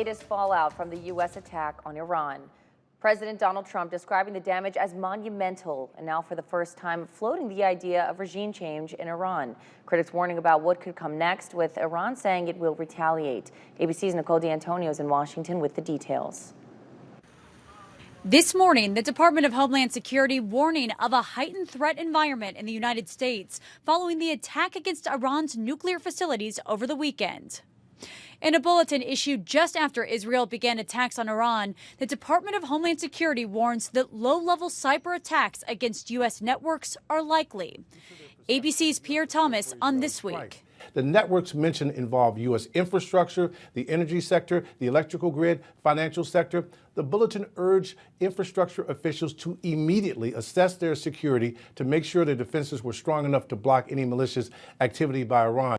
Latest fallout from the U.S. attack on Iran. President Donald Trump describing the damage as monumental and now for the first time floating the idea of regime change in Iran. Critics warning about what could come next, with Iran saying it will retaliate. ABC's Nicole D'Antonio is in Washington with the details. This morning, the Department of Homeland Security warning of a heightened threat environment in the United States following the attack against Iran's nuclear facilities over the weekend. In a bulletin issued just after Israel began attacks on Iran, the Department of Homeland Security warns that low-level cyber attacks against U.S. networks are likely. ABC's Pierre Thomas on This Week. The networks mentioned involve U.S. infrastructure, the energy sector, the electrical grid, financial sector. The bulletin urged infrastructure officials to immediately assess their security to make sure their defenses were strong enough to block any malicious activity by Iran.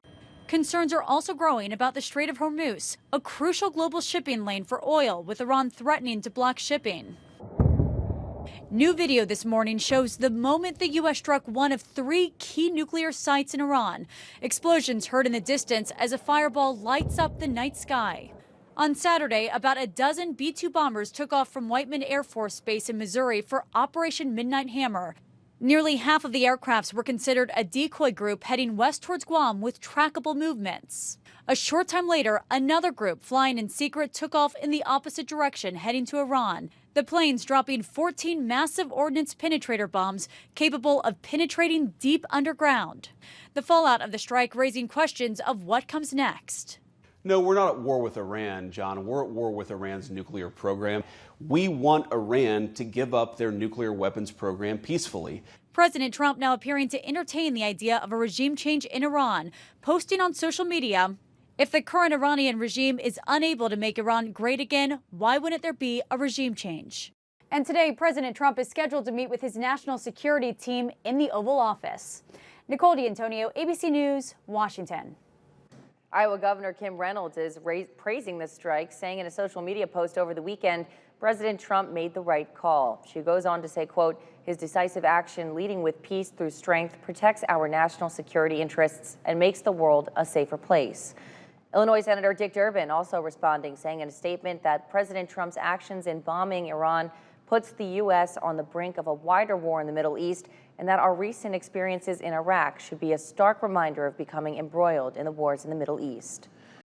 Concerns are also growing about the Strait of Hormuz, a crucial global shipping lane for oil, with Iran threatening to block shipping. New video this morning shows the moment the U.S. struck one of 3 key nuclear sites in Iran. Explosions heard in the distance as a fireball lights up the night sky. On Saturday, about a dozen B-2 bombers took off from Whiteman Air Force Base in Missouri for Operation Midnight Hammer. Nearly half of the aircrafts were considered a decoy group heading west towards Guam with trackable movements. A short time later, another group flying in secret took off in the opposite direction, heading to Iran. The planes dropping 14 massive ordnance penetrator bombs capable of penetrating deep underground. The fallout of the strike raising questions of what comes next. No, we're not at war with Iran, John. We're at war with Iran's nuclear program. We want Iran to give up their nuclear weapons program peacefully. President Trump now appearing to entertain the idea of a regime change in Iran, posting on social media, "If the current Iranian regime is unable to make Iran great again, why wouldn't there be a regime change?" And today, President Trump is scheduled to meet with his national security team in the Oval Office. Nicole D'Antonio, ABC News, Washington. Iowa Governor Kim Reynolds is praising the strike, saying in a social media post over the weekend, President Trump made the right call. She goes on to say, quote, "His decisive action leading with peace through strength protects our national security interests and makes the world a safer place." Illinois Senator Dick Durbin also responding, saying in a statement that President Trump's actions in bombing Iran puts the U.S. on the brink of a wider war in the Middle East, and that our recent experiences in Iraq should be a stark reminder of becoming embroiled in the wars in the Middle East.